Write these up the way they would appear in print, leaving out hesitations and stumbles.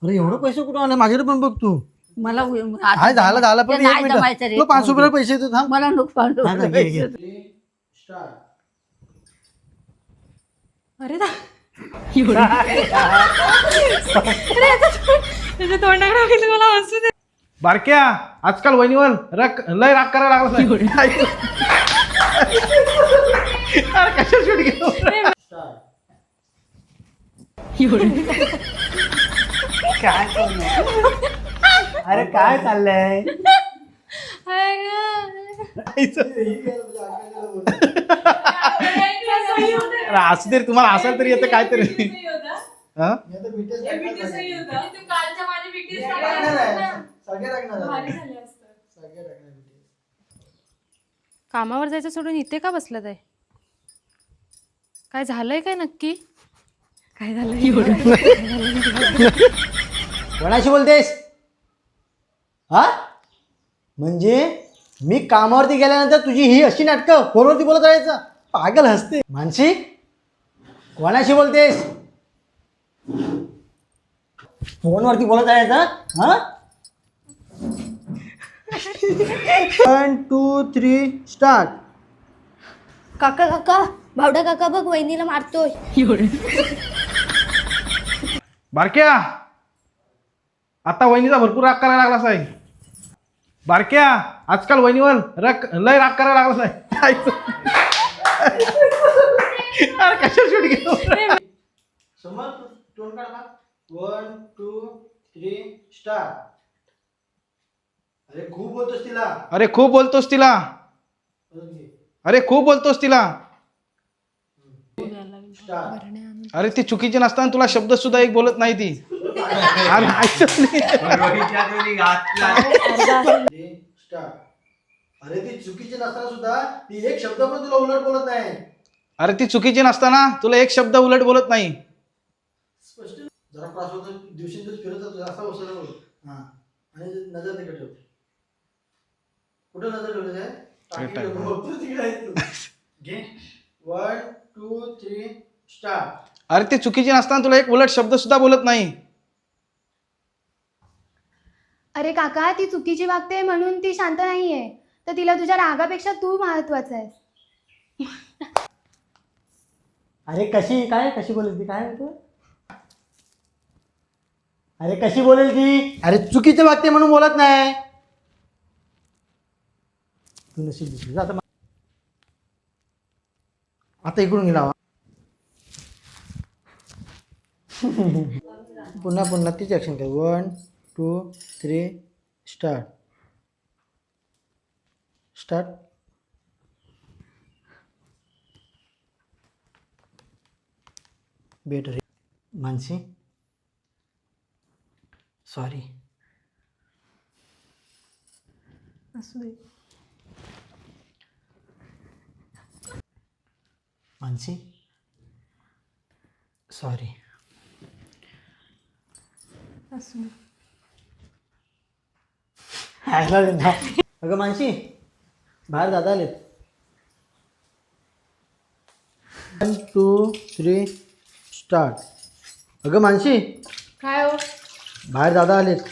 अरे एवढं पैसे कुठं आले माझ्याकडे पण बघ तू. मला हाय झालं पण एक मिनिट तुला 500 रुपये पैसे देतो थांब. मला नको हा, घे, घे. अरे त्याच्या तोंडाकडे बघितलं मला हसू दे. बारक्या आजकाल वहिनीवर लय राग करायला लागला. कशा शूट घेतो अरे काय चाललंय. असं तरी तुम्हाला असाल तरी येतं काहीतरी. हा? कामावर जायचं सोडून इथे का बसलं आहे? काय झालंय काय नक्की? काय झालंय? कोणाशी बोलतेस हा? म्हणजे मी कामावरती गेल्यानंतर तुझी ही अशी नाटकं फोनवरती बोलत राहायचं. पागल हसते. मानसी कोणाशी बोलतेस? फोनवरती बोलत राहायचं हा? 1 2 3 स्टार्ट. काका काका भावडा काका बघ वहिनीला मारतोय. बारक्या आता वहिनीचा भरपूर राग करायला लागलास आहे. बारक्या आजकाल वहिनीवर लय राग करायला लागलास आहे. अरे कशा शूट घेतो. समज तोंड काढ. 1 2 3 स्टार्ट. अरे खूप बोलतोस तिला. अरे खूप बोलतोस तिला. अरे खूप बोलतोस तिला. अरे ती चुकीची नसताना तुला शब्द सुद्धा एक बोलत नाही ती. अरे अरे ती चुकीची नसताना सुद्धा ती एक शब्द पण तुला उलट बोलत नाही. अरे ती चुकीची नसताना तुला एक शब्द उलट बोलत नाही. स्पष्ट जरा त्रास होतो. दिवसेंदिवस फिरत जातो असा उसरा बोल. हा आणि नजर तिकडे ठेव. कुठं नजर ठेवलं घे. 1 2 3 स्टार्ट. अरे ती चुकीची नसताना तुला एक उलट शब्द सुद्धा बोलत नाही. अरे काका ती चुकीची वागते म्हणून ती शांत नाहीये, तर तिला तुझ्या रागापेक्षा तू महत्वाचा आहेस. अरे कशी बोलेल ती काय म्हणतो. अरे कशी बोलेल ती. अरे चुकीचं वागते म्हणून बोलत नाही. तू नशीब दिसली. आता इकडून गेला. पुन्हा तीच ऍक्शन कर. 1 2 3 स्टार्ट. बेटर. मानसी सॉरी. असू दे. मानसी सॉरी. असू दे. अगं मानसी बाहेर दादा आलेत. 1 2 3 स्टार्ट. अगं मानसी काय हो? बाहेर दादा आलेत.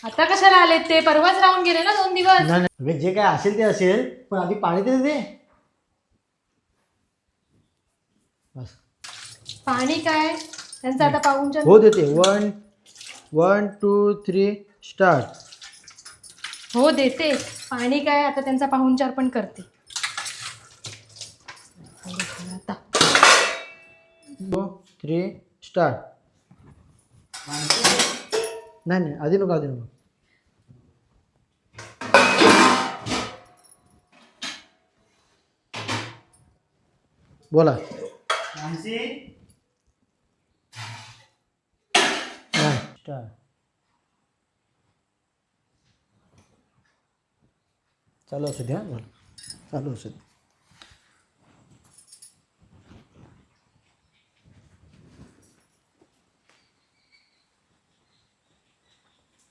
आता कशाला आलेत ते? परवाच राहून गेले ना 2 दिवस. नाही अगं जे काय असेल ते असेल, पण आधी पाणी तरी दे. बस. पाणी काय त्यांचं आता पाहूनच्या. हो देते. 1 2 3 स्टार्ट. हो देते. पाणी काय आता त्यांचा पाहुणचार पण करते. आता 2 3 स्टार्ट. नाही आधी नको. बोला. स्टार्ट. चालू असू द्या. चालू असू दे.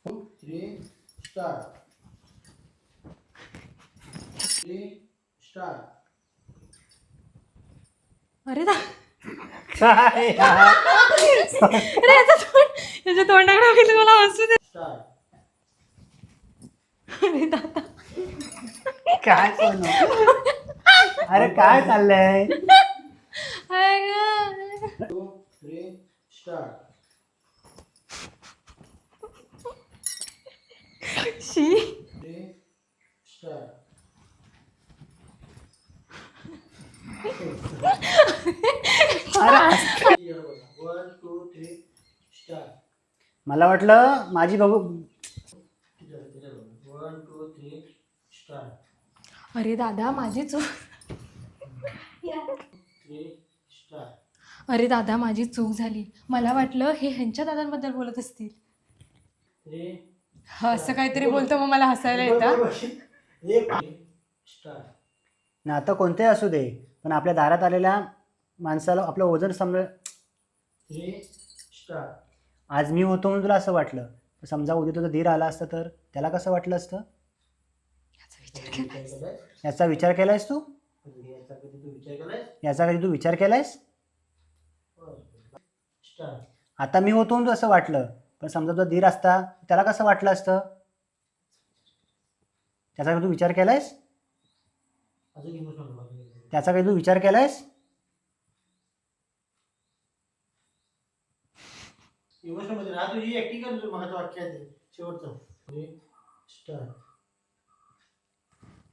2 3 स्टार्ट. 3 स्टार्ट. अरे काय अरे याचं तोंड त्याच्या तोंडाकडे बघितलं मला हसू दे. अरे दादा काय सोनू? अरे काय चाललंय? शी मला वाटलं माझी बघू. अरे दादा माझी चूक. अरे दादा माझी चूक झाली. मला वाटलं हे ह्यांच्या दादांबद्दल बोलत असतील. असं काहीतरी बोलतो मग मला हसायला येतं. नातं कोणतेही असू दे, पण आपल्या दारात आलेल्या माणसाला आपलं वजन समज. आज मी होतो म्हणून तुला असं वाटलं, समजा उद्या तुझा धीर आला असतं तर त्याला कसं वाटलं असतं? याचा विचार केलायस तू? याचा कधी तू विचार केलायस? आता मी होतो म्हणून असं वाटलं, पण समजा तुझा धीर असता त्याला कसं वाटलं असतं? त्याचा कधी तू विचार केलायस? त्याचा काही तू विचार केलायस?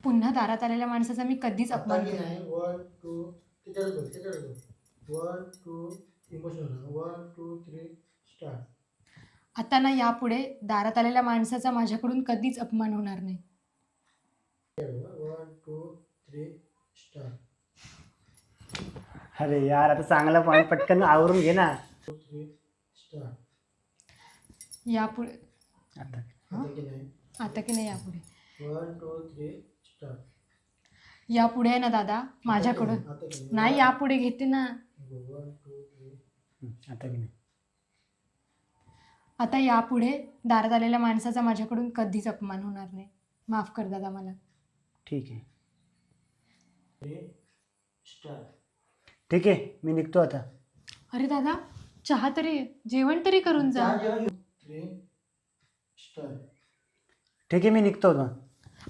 पुन्हा दारात आलेल्या माणसाचा मी कधीच अपमान केला नाही. आता ना यापुढे दारात आलेल्या माणसाचा माझ्याकडून कधीच अपमान होणार नाही. अरे यार, आता चांगला पॉईंट पटकन आवरून घे ना. यापुढे आता आता की नाही यापुढे यापुढे आहे ना दादा माझ्याकडून नाही. यापुढे घेते ना. आता की नाही. आता यापुढे दारात आलेल्या माणसाचा माझ्याकडून कधीच अपमान होणार नाही. माफ कर दादा मला. ठीक आहे. ठीक आहे, मी निघतो आता. अरे दादा चहा तरी जेवण तरी करून जा. ठीक आहे, मी निघतो आता.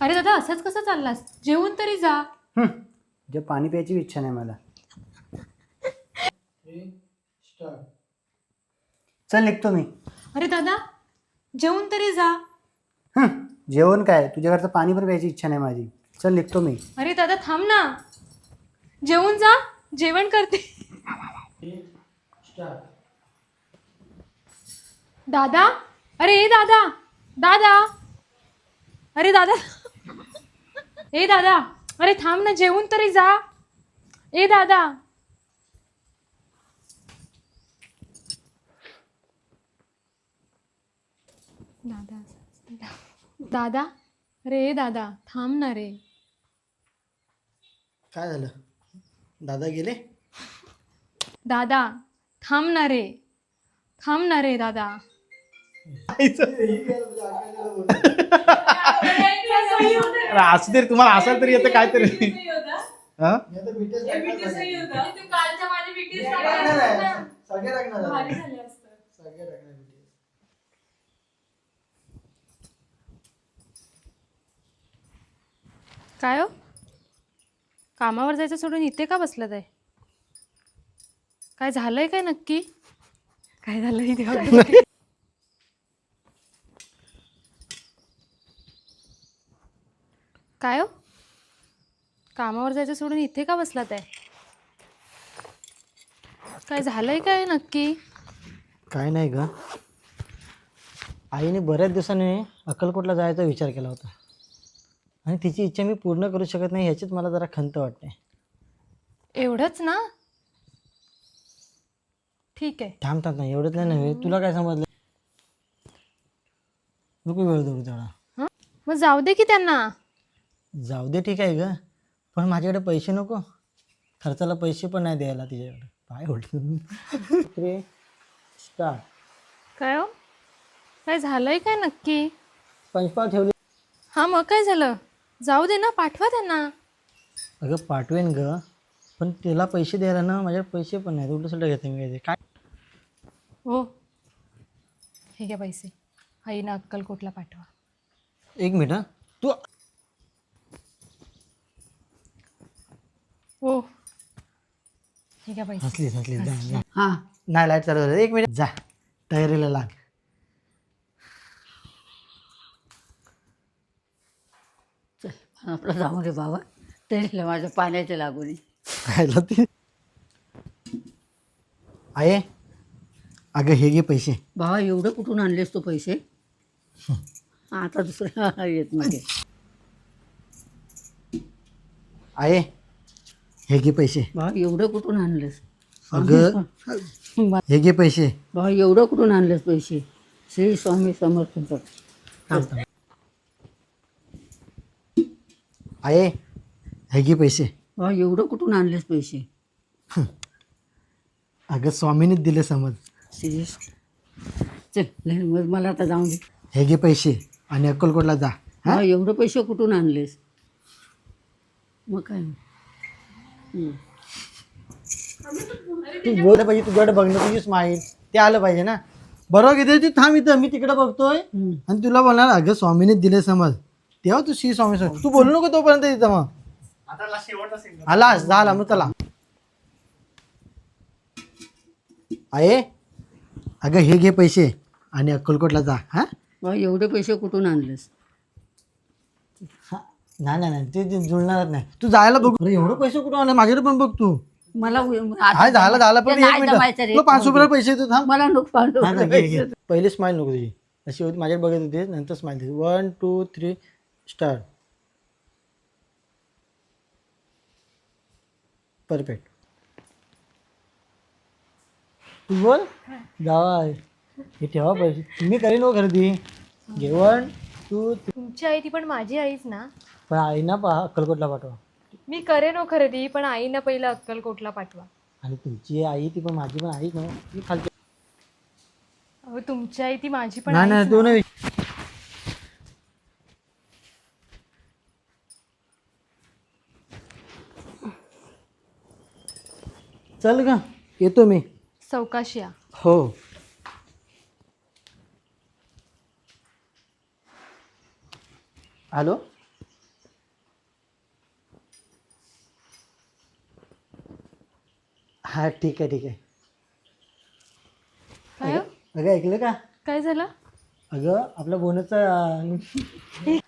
अरे दादा असंच कसं चाललास? जेवून तरी जा. जे पाणी प्यायची इच्छा नाही मला. चल निघतो मी. अरे दादा जेवून तरी जा. जेवण काय, तुझ्याकडचं पाणी पण प्यायची इच्छा नाही माझी. चल निघतो मी. अरे दादा थांब ना. जेवून जा. जेवण करते. दादा अरे ए दादा दादा अरे दादा ए दादा अरे थांब ना. जेवून तरी जा. ए दादा दादा दादा अरे ए दादा थांब ना रे. काय झालं? दादा गेले? दादा थांब ना रे. थांब ना रे दादा. असू दे, तुम्हाला असाल तरी येतं काहीतरी. हा? काय हो कामावर जायचं सोडून इथे का बसलं? काय झालंय काय नक्की? काय झालंय देवा? काय हो कामावर जायचं सोडून इथे का बसलात आहे? काय झालंय काय नक्की? काय नाही ग, आईने बऱ्याच दिवसांनी अक्कलकोटला जायचा विचार केला होता आणि तिची इच्छा मी पूर्ण करू शकत नाही ह्याचीच मला जरा खंत वाटते. एवढंच ना? ठीक आहे. थांबतात नाही, एवढंच नाही नव्हे. तुला काय समजलं? नको वेळ देऊ तेवढा. हां मग जाऊ दे की त्यांना. जाऊ दे ठीक आहे ग, पण माझ्याकडे पैसे नको. खर्चाला पैसे पण नाही द्यायला तिच्याकडे. काय होतं? स्टार्ट. काय हो काय झालंय काय नक्की? पंचपाळ ठेवली. हां मग काय झालं? जाऊ दे ना, पाठवा त्यांना. अगं पाठवेन ग, पण तिला पैसे द्यायला ना माझ्याकडे पैसे पण नाही. उलट सुलट घेते मी काय. हो हे घ्या पैसे. आईनं अक्कलकोटला पाठवा. एक मिनिट हं. तू हो, हे घ्या पैसे. हसलीस जा जा. हां नाही लाईट चालू झाली. एक मिनिट जा, तयारीला लाग. चल आपलं जाऊ रे बाबा, तरीला माझ्या पाण्याच्या लागून खायला ती आहे. अगं हे घे पैसे. बाबा एवढं कुठून आणलेस तू पैसे? आता दुसऱ्या येत नाही. आहे हे घे पैसे. बाबा एवढं कुठून आणलेस? अगं हे घे पैसे. बाबा एवढं कुठून आणलेस पैसे? श्री स्वामी समर्थ. आहे हे घे पैसे. बाबा एवढं कुठून आणलेस पैसे? अगं स्वामीनेच दिले समज. श्री चल लय मग मला आता जाऊन दे. हे घे पैसे आणि अक्कलकोटला जा. बाबा एवढं पैसे कुठून आणलेस? मग काय तू बोललं पाहिजे, तुझ्याकडे बघणं, तुझी स्माईल ते आलं पाहिजे ना. बरोबर किती ती थांब इथं, मी तिकडे बघतोय आणि तुला बोलणार अगं स्वामीनेच दिले समज, तेव्हा तू श्री स्वामी तू बोलू नको तोपर्यंत तिथं. मग आला झाला मग चला. आहे अगं हे घे पैसे आणि अक्कलकोटला जा. हा बाबा एवढे पैसे कुठून आणलेस? नाही नाही नाही ते जुळणारच नाही. तू जायला बघ. अरे एवढे पैसे कुठून आले माझ्याकडे पण बघ तू. मला हाय झालं पण नाही जमायचं रे. तुला 500 रुपये पैसे येतो थांब. मला नको नाही, नाही, घे, घे. पहिले स्माईल नको तुझी अशी होती माझ्याकडे बघत होते, नंतर स्माईल देते. 1 2 3 स्टार्ट. परफेक्ट. तू बोल जावा हे ठेवा पैसे. मी करीन हो खरेदी. घे 1 2 3. तुमची आई ती पण माझी आईच ना. पण आई ना अक्कलकोटला पाठवा. मी करेन हो खरेदी, पण आईनं पहिलं अक्कलकोटला पाठवा. आणि तुमची आई ती पण माझी पण आई ना. मी खालची. अहो तुमची आई ती माझी पण नाही नाही आईच तू ना. नाही. चल का येतो मी. सावकाश या. हो हॅलो. हा ठीक आहे ठीक आहे. काय हो? अगं ऐकलं का? काय झालं? अगं आपल्या बोनसचा हे